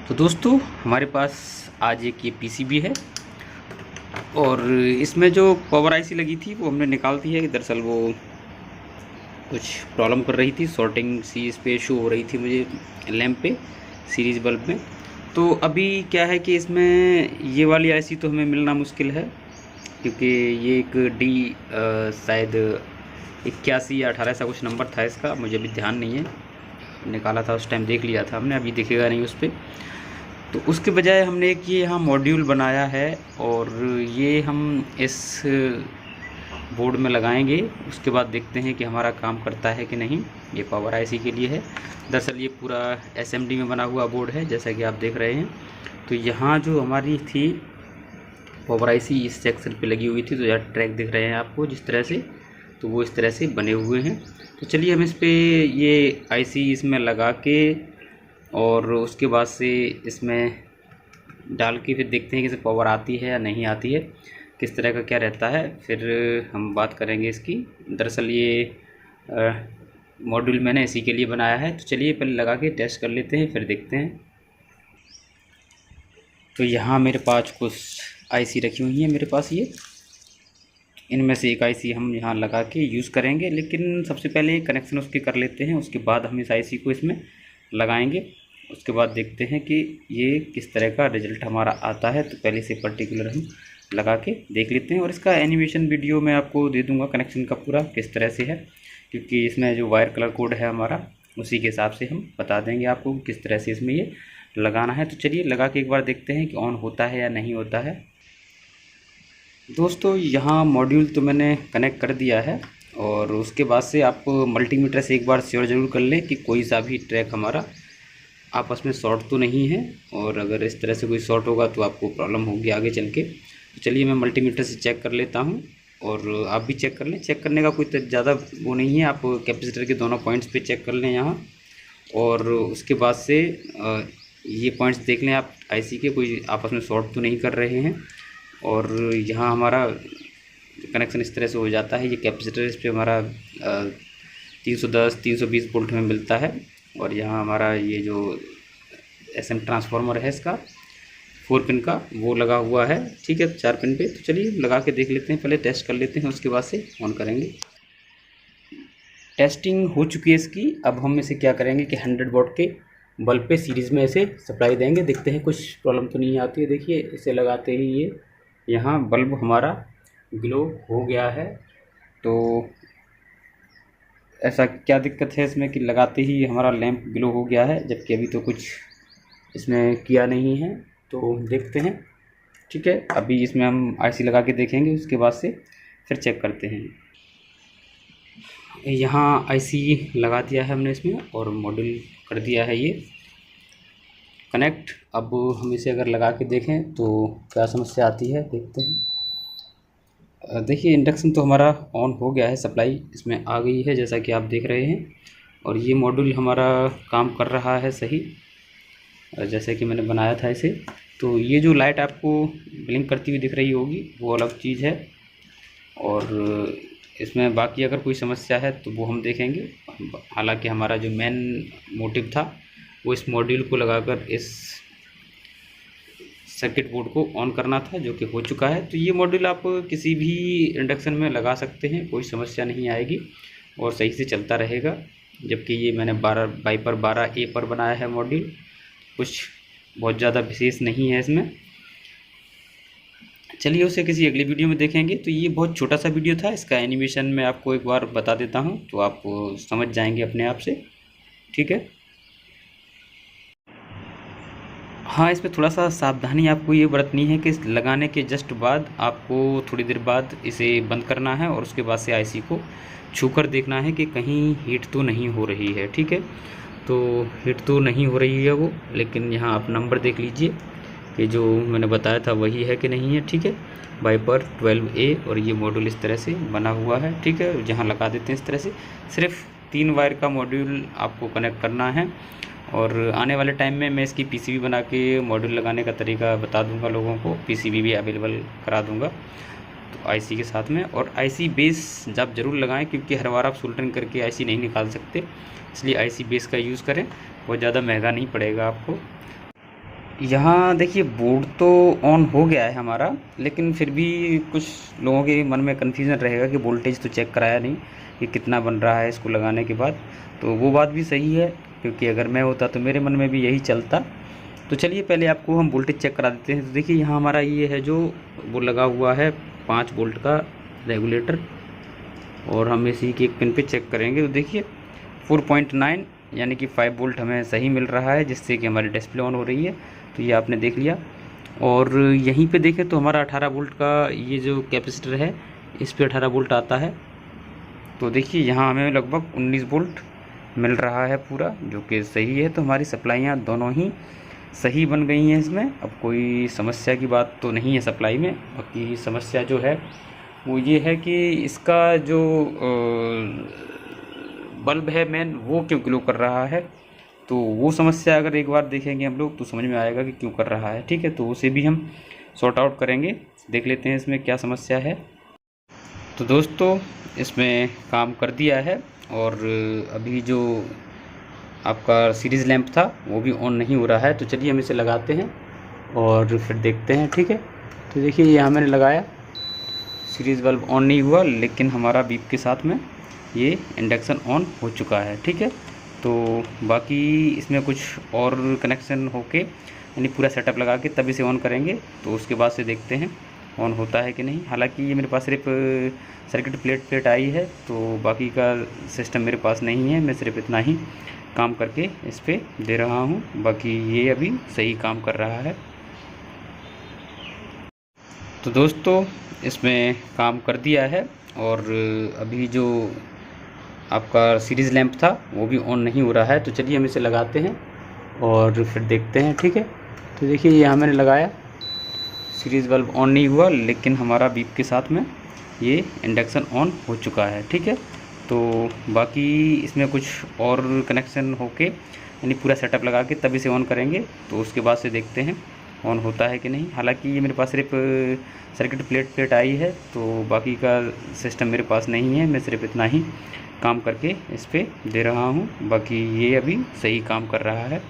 तो दोस्तों हमारे पास आज एक ये पीसीबी है और इसमें जो पावर आईसी लगी थी वो हमने निकाल दी है। दरअसल वो कुछ प्रॉब्लम कर रही थी, शॉर्टिंग सी इस पे शो हो रही थी मुझे लैंप पे, सीरीज बल्ब में। तो अभी क्या है कि इसमें ये वाली आईसी तो हमें मिलना मुश्किल है, क्योंकि ये एक डी शायद 81 या 18 ऐसा कुछ नंबर था इसका, मुझे अभी ध्यान नहीं है। निकाला था उस टाइम, देख लिया था हमने, अभी दिखेगा नहीं उस पर। तो उसके बजाय हमने एक ये यहाँ मॉड्यूल बनाया है और ये हम इस बोर्ड में लगाएंगे। उसके बाद देखते हैं कि हमारा काम करता है कि नहीं। ये पावर आईसी के लिए है। दरअसल ये पूरा एसएमडी में बना हुआ बोर्ड है, जैसा कि आप देख रहे हैं। तो यहाँ जो हमारी थी पावर आईसी इस सेक्शन पे लगी हुई थी, तो यहाँ ट्रैक दिख रहे हैं आपको जिस तरह से, तो वो इस तरह से बने हुए हैं। तो चलिए हम इस पर ये आईसी इसमें लगा के और उसके बाद से इसमें डाल के फिर देखते हैं कि इसे पावर आती है या नहीं आती है, किस तरह का क्या रहता है, फिर हम बात करेंगे इसकी। दरअसल ये मॉड्यूल मैंने इसी के लिए बनाया है। तो चलिए पहले लगा के टेस्ट कर लेते हैं, फिर देखते हैं। तो यहाँ मेरे पास कुछ आईसी रखी हुई हैं मेरे पास, ये इनमें से एक आईसी हम यहाँ लगा के यूज़ करेंगे। लेकिन सबसे पहले कनेक्शन उसके कर लेते हैं, उसके बाद हम इस आईसी को इसमें लगाएंगे। उसके बाद देखते हैं कि ये किस तरह का रिज़ल्ट हमारा आता है। तो पहले से पर्टिकुलर हम लगा के देख लेते हैं और इसका एनिमेशन वीडियो मैं आपको दे दूंगा कनेक्शन का पूरा किस तरह से है, क्योंकि इसमें जो वायर कलर कोड है हमारा उसी के हिसाब से हम बता देंगे आपको किस तरह से इसमें ये लगाना है। तो चलिए लगा के एक बार देखते हैं कि ऑन होता है या नहीं होता है। दोस्तों यहाँ मॉड्यूल तो मैंने कनेक्ट कर दिया है और उसके बाद से आप मल्टीमीटर से एक बार श्योर ज़रूर कर लें कि कोई सा भी ट्रैक हमारा आपस में शॉर्ट तो नहीं है, और अगर इस तरह से कोई शॉर्ट होगा तो आपको प्रॉब्लम होगी आगे चल के। तो चलिए मैं मल्टीमीटर से चेक कर लेता हूँ और आप भी चेक कर लें। चेक करने का कोई ज़्यादा वो नहीं है, आप कैपेसिटर के दोनों पॉइंट्स पे चेक कर लें यहाँ, और उसके बाद से ये पॉइंट्स देख लें आप आईसी के, कोई आपस में शॉर्ट तो नहीं कर रहे हैं। और यहाँ हमारा कनेक्शन इस तरह से हो जाता है। ये कैपेसिटर इस पर हमारा 310-320 वोल्ट में मिलता है, और यहाँ हमारा ये जो एसएम ट्रांसफार्मर है इसका 4 पिन का वो लगा हुआ है, ठीक है, 4 पिन पे। तो चलिए लगा के देख लेते हैं, पहले टेस्ट कर लेते हैं, उसके बाद से ऑन करेंगे। टेस्टिंग हो चुकी है इसकी। अब हम इसे क्या करेंगे कि 100 वाट के बल्ब पे सीरीज़ में इसे सप्लाई देंगे, देखते हैं कुछ प्रॉब्लम तो नहीं आती है। देखिए इसे लगाते ही ये यहाँ बल्ब हमारा ग्लो हो गया है। तो ऐसा क्या दिक्कत है इसमें कि लगाते ही हमारा लैंप ग्लो हो गया है, जबकि अभी तो कुछ इसमें किया नहीं है। तो देखते हैं, ठीक है। अभी इसमें हम आईसी लगा के देखेंगे, उसके बाद से फिर चेक करते हैं। यहाँ आईसी लगा दिया है हमने इसमें और मॉड्यूल कर दिया है ये कनेक्ट। अब हम इसे अगर लगा के देखें तो क्या समस्या आती है, देखते हैं। देखिए इंडक्शन तो हमारा ऑन हो गया है, सप्लाई इसमें आ गई है जैसा कि आप देख रहे हैं, और ये मॉड्यूल हमारा काम कर रहा है सही जैसे कि मैंने बनाया था इसे। तो ये जो लाइट आपको ब्लिंक करती हुई दिख रही होगी वो अलग चीज़ है, और इसमें बाकी अगर कोई समस्या है तो वो हम देखेंगे। हालांकि हमारा जो मेन मोटिव था वो इस मॉड्यूल को लगाकर इस सर्किट बोर्ड को ऑन करना था, जो कि हो चुका है। तो ये मॉड्यूल आप किसी भी इंडक्शन में लगा सकते हैं, कोई समस्या नहीं आएगी और सही से चलता रहेगा। जबकि ये मैंने 12x12A पर बनाया है मॉड्यूल, कुछ बहुत ज़्यादा विशेष नहीं है इसमें। चलिए उसे किसी अगली वीडियो में देखेंगे। तो ये बहुत छोटा सा वीडियो था, इसका एनिमेशन मैं आपको एक बार बता देता हूँ तो आप समझ जाएंगे अपने आप से, ठीक है। हाँ, इसमें थोड़ा सा सावधानी आपको ये बरतनी है कि लगाने के जस्ट बाद आपको थोड़ी देर बाद इसे बंद करना है और उसके बाद से आईसी को छूकर देखना है कि कहीं हीट तो नहीं हो रही है, ठीक है। तो हीट तो नहीं हो रही है वो, लेकिन यहाँ आप नंबर देख लीजिए कि जो मैंने बताया था वही है कि नहीं है, ठीक है। वाइपर 12A और ये मॉड्यूल इस तरह से बना हुआ है, ठीक है। जहाँ लगा देते हैं इस तरह से, सिर्फ 3 वायर का मॉड्यूल आपको कनेक्ट करना है। और आने वाले टाइम में मैं इसकी पीसीबी बना के मॉड्यूल लगाने का तरीका बता दूंगा लोगों को, पीसीबी भी अवेलेबल करा दूंगा तो आईसी के साथ में। और आईसी बेस जब ज़रूर लगाएं, क्योंकि हर बार आप सोल्डरिंग करके आईसी नहीं निकाल सकते, इसलिए आईसी बेस का यूज़ करें, बहुत ज़्यादा महंगा नहीं पड़ेगा आपको। यहाँ देखिए बोर्ड तो ऑन हो गया है हमारा, लेकिन फिर भी कुछ लोगों के मन में कन्फ्यूज़न रहेगा कि वोल्टेज तो चेक कराया नहीं कि कितना बन रहा है इसको लगाने के बाद। तो वो बात भी सही है, क्योंकि अगर मैं होता तो मेरे मन में भी यही चलता। तो चलिए पहले आपको हम वोल्टेज चेक करा देते हैं। तो देखिए यहाँ हमारा ये है जो वो लगा हुआ है 5 वोल्ट का रेगुलेटर, और हम इसी के एक पिन पे चेक करेंगे। तो देखिए 4.9 यानी कि 5 वोल्ट हमें सही मिल रहा है, जिससे कि हमारी डिस्प्ले ऑन हो रही है। तो ये आपने देख लिया। और यहीं पे देखें तो हमारा 18 वोल्ट का ये जो कैपेसिटर है, इस पे 18 वोल्ट आता है। तो देखिए यहाँ हमें लगभग 19 वोल्ट मिल रहा है पूरा, जो कि सही है। तो हमारी सप्लाइयाँ दोनों ही सही बन गई हैं इसमें। अब कोई समस्या की बात तो नहीं है सप्लाई में। बाकी समस्या जो है वो ये है कि इसका जो बल्ब है मेन, वो क्यों ग्लो कर रहा है। तो वो समस्या अगर एक बार देखेंगे हम लोग तो समझ में आएगा कि क्यों कर रहा है। ठीक है, तो उसे भी हम सॉर्ट आउट करेंगे। देख लेते हैं इसमें क्या समस्या है। तो दोस्तों इसमें काम कर दिया है, और अभी जो आपका सीरीज़ लैंप था वो भी ऑन नहीं हो रहा है। तो चलिए हम इसे लगाते हैं और फिर देखते हैं। ठीक है, तो देखिए यहाँ मैंने लगाया, सीरीज़ बल्ब ऑन नहीं हुआ, लेकिन हमारा बीप के साथ में ये इंडक्शन ऑन हो चुका है। ठीक है, तो बाकी इसमें कुछ और कनेक्शन होके, यानी पूरा सेटअप लगा के तब इसे ऑन करेंगे। तो उसके बाद से देखते हैं ऑन होता है कि नहीं। हालांकि ये मेरे पास सिर्फ सर्किट प्लेट आई है, तो बाकी का सिस्टम मेरे पास नहीं है। मैं सिर्फ इतना ही काम करके इस पर दे रहा हूँ, बाकी ये अभी सही काम कर रहा है। तो दोस्तों इसमें काम कर दिया है, और अभी जो आपका सीरीज़ लैंप था वो भी ऑन नहीं हो रहा है। तो चलिए हम इसे लगाते हैं और फिर देखते हैं। ठीक है, तो देखिए यहाँ मैंने लगाया, सीरीज़ बल्ब ऑन नहीं हुआ, लेकिन हमारा बीप के साथ में ये इंडक्शन ऑन हो चुका है। ठीक है, तो बाकी इसमें कुछ और कनेक्शन होके, यानी पूरा सेटअप लगा के तब इसे ऑन करेंगे। तो उसके बाद से देखते हैं ऑन होता है कि नहीं। हालांकि ये मेरे पास सिर्फ सर्किट प्लेट आई है, तो बाकी का सिस्टम मेरे पास नहीं है। मैं सिर्फ इतना ही काम करके इस पर दे रहा हूँ, बाकी ये अभी सही काम कर रहा है।